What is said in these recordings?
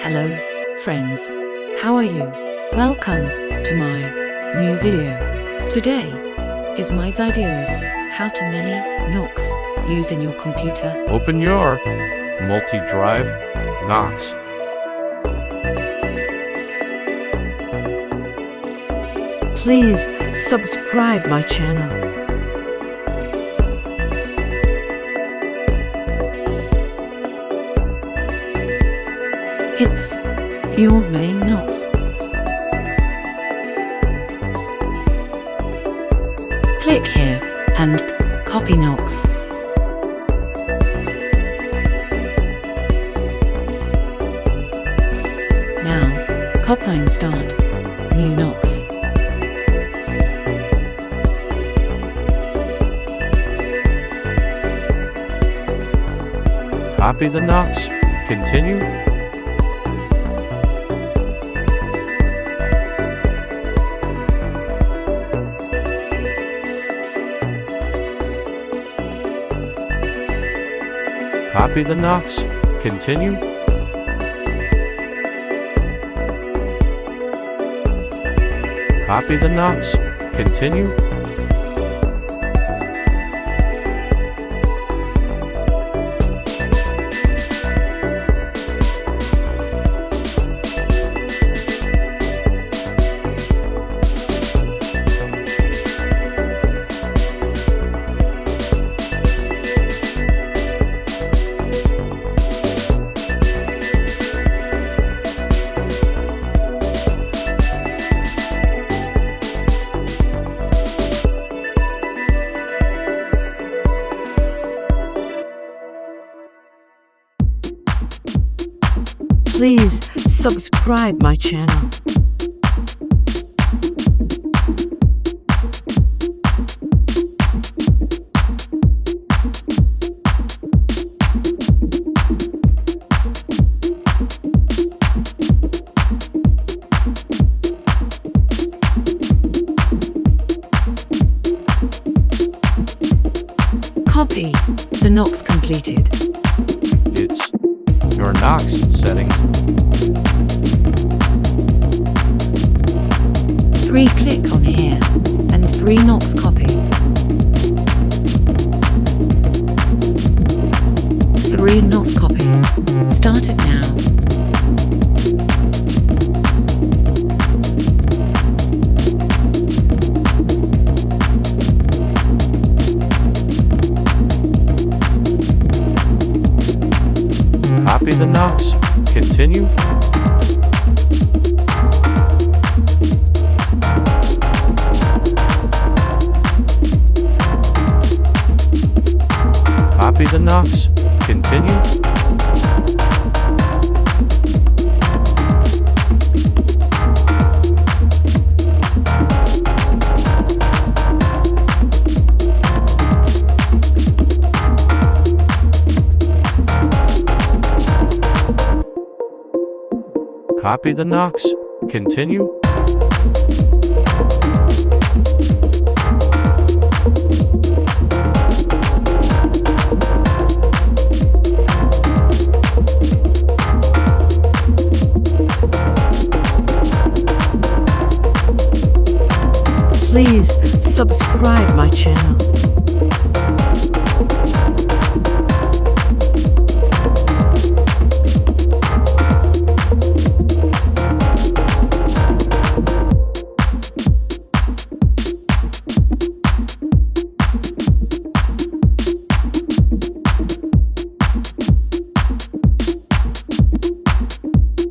Hello, friends. How are you? Welcome to my new video. Today is my video is how to many Knox use in your computer. Open your multi-drive Knox. Please subscribe my channel. It's your main Knox. Click here and copy Knox. Now, copy and start new Knox. Copy the Knox. Continue. Copy the Knox. Continue. Copy the Knox. Continue. Please subscribe my channel. Copy the Knox completed. It's your Knox settings. 3 click on here and 3 Knox copy. 3 Knox copy. Start it now. Copy the Knox. Continue. Copy the Knox. Continue. Copy the Knox. Continue. Please subscribe my channel.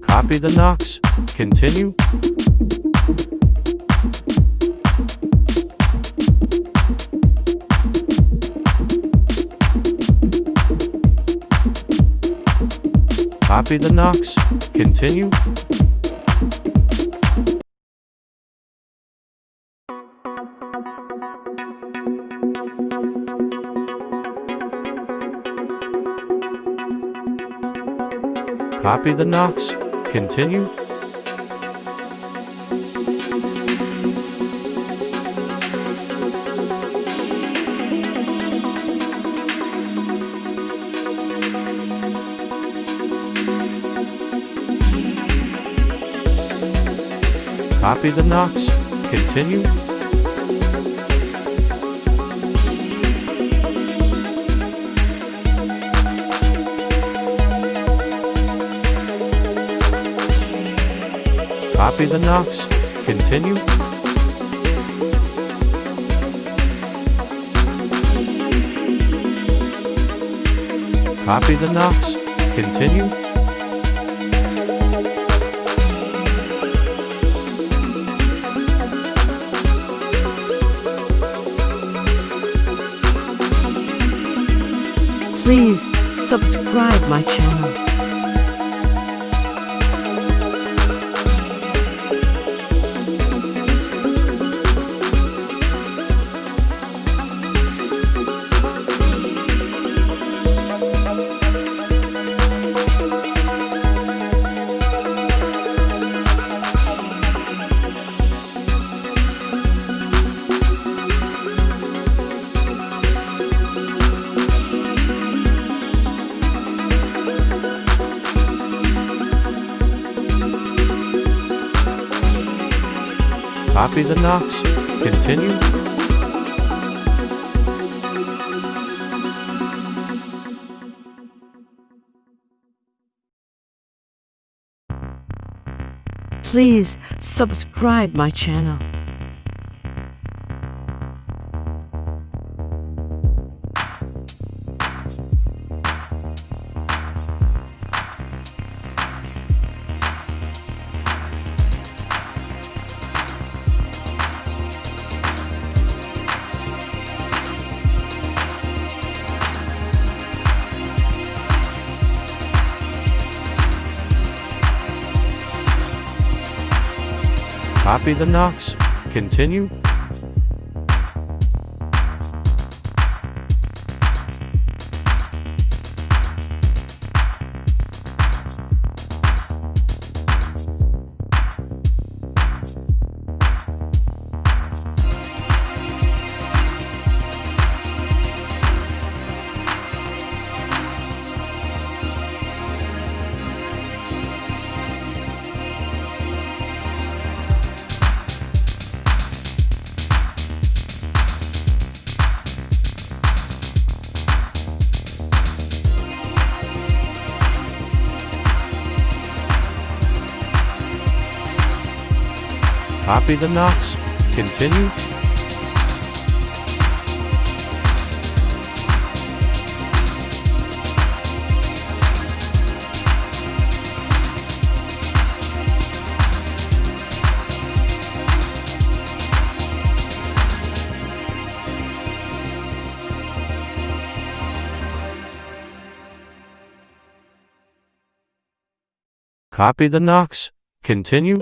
Copy the Knox. Continue. Copy the Knox. Continue. Copy the Knox. Continue. Copy the knocks. Continue. Copy the knocks. Continue. Copy the knocks. Continue. Please subscribe my channel. Copy the knocks. Continue. Please subscribe my channel. Copy the knocks. Continue. Copy the knocks. Continue. Copy the knocks. Continue.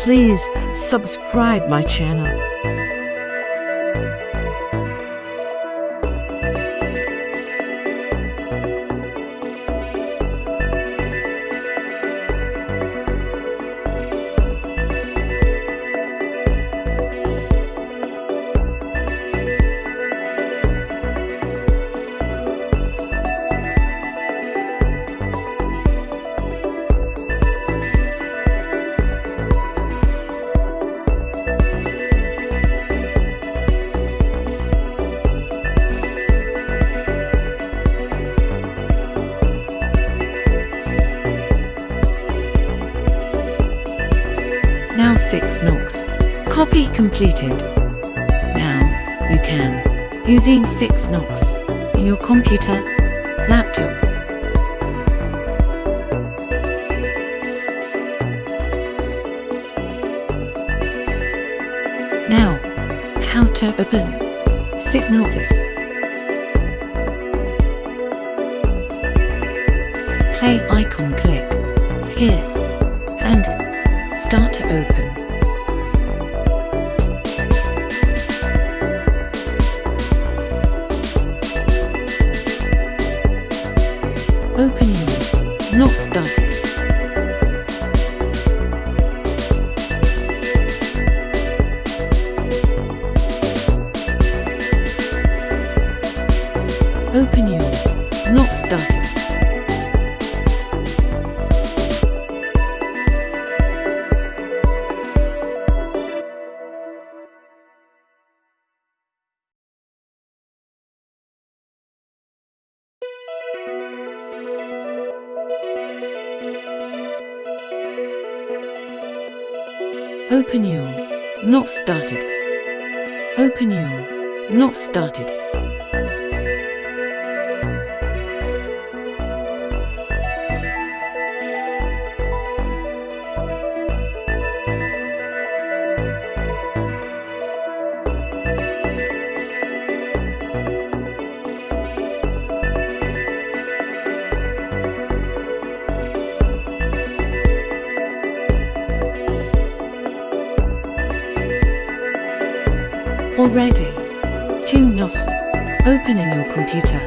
Please subscribe my channel. Now 6 knocks. Copy completed. Now you can using 6 knocks in your computer, laptop. Now, how to open 6 knocks. Play icon, click here and start to open. Opening. Not started. Open your not started. Open your not started. Open your not started. Already. Two nos. Open in your computer.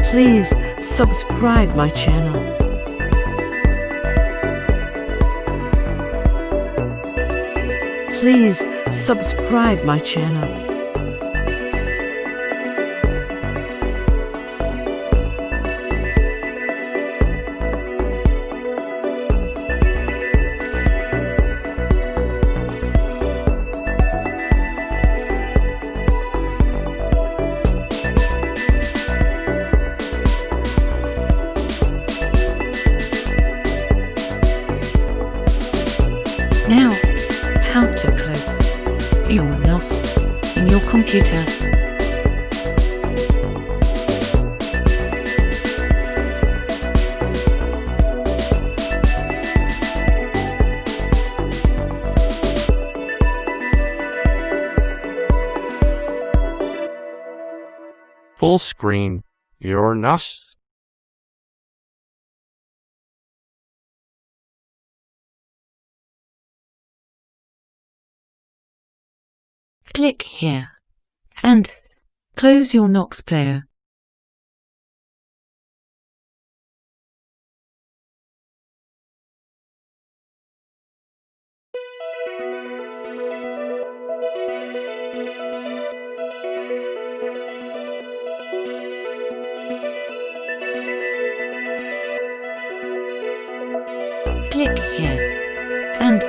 Please subscribe my channel. Please subscribe my channel. Now, how to close your NOS in your computer. Full screen. Your NOS. Click here and close your Nox player. Click here and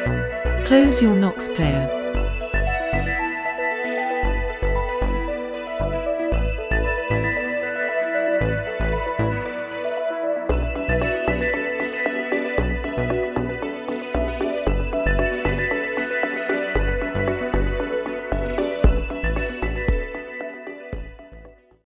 close your Nox player.